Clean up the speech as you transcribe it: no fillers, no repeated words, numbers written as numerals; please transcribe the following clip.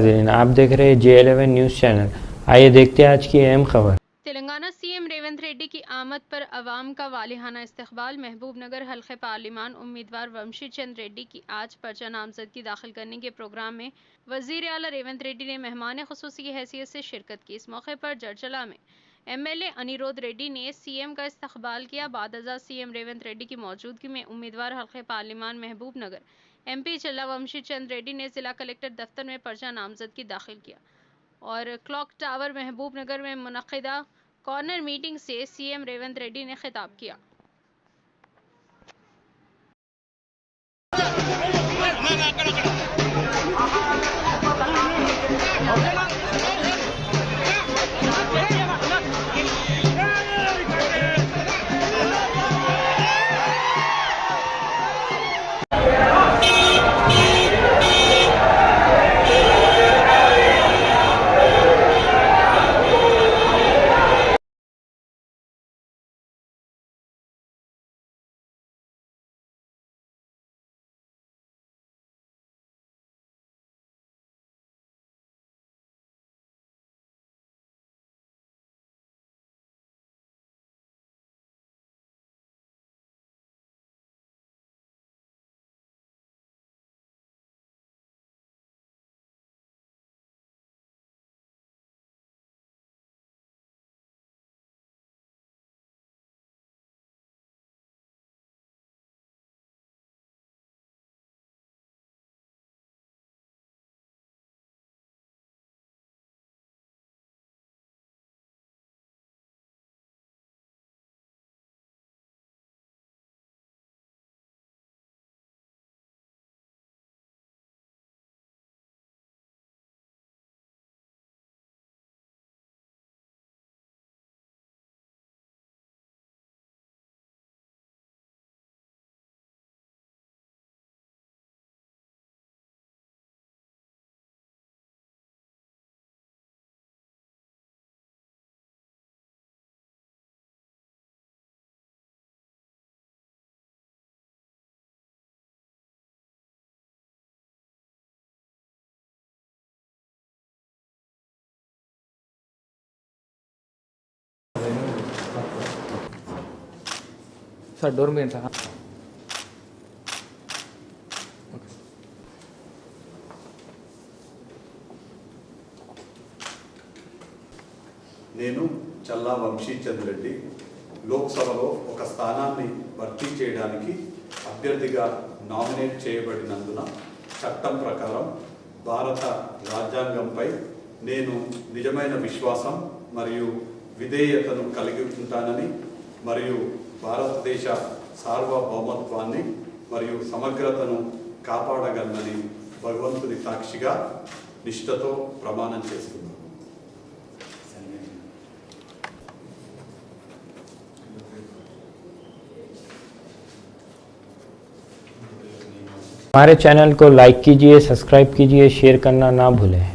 नाज़रीन, आप देख रहे हैं J11 न्यूज़ चैनल। आइए देखते हैं आज की अहम खबर। तेलंगाना सीएम रेवंत रेड्डी की आमद पर अवाम का वालिहाना इस्तकबाल। महबूबनगर हल्के पार्लिमान उम्मीदवार वंशी चंद रेड्डी की आज पर्चा नामजदगी दाखिल करने के प्रोग्राम में वजीर आला रेवंत रेड्डी ने मेहमान खुसूसी की हैसियत से शिरकत की। इस मौके पर जरचला में एमएलए अनिरुद्ध रेड्डी ने सीएम का इस्तकबाल किया। बादअज़ा सीएम रेवंत रेड्डी की मौजूदगी में उम्मीदवार हल्के पार्लिमान महबूबनगर एमपी चल्ला वंशी चंद रेड्डी ने जिला कलेक्टर दफ्तर में पर्चा नामजदगी दाखिल किया और क्लॉक टावर महबूबनगर में मुनक्किदा कॉर्नर मीटिंग से सीएम रेवंत रेड्डी ने खिताब किया। సార్ డోర్ మీద సార్ నేను చల్లా వంశీ చంద్ రెడ్డి లోక్సభలో ఒక స్థానాన్ని భర్తీ చేయడానికి అభ్యర్థిగా నామినేట్ చేయబడినందున చట్టం ప్రకారం భారత రాజ్యాంగంపై నేను నిజమైన విశ్వాసం మరియు విధేయతను కలిగి ఉంటానని మరియు భారతదేశ సార్వభౌమత్వాన్ని మరియు సమగ్రతను కాపాడగలనని భగవంతుని సాక్షిగా నిష్ఠతో ప్రమాణం చేస్తున్నాను। हमारे चैनल को लाइक कीजिए, सब्सक्राइब कीजिए, शेयर करना ना भूलें।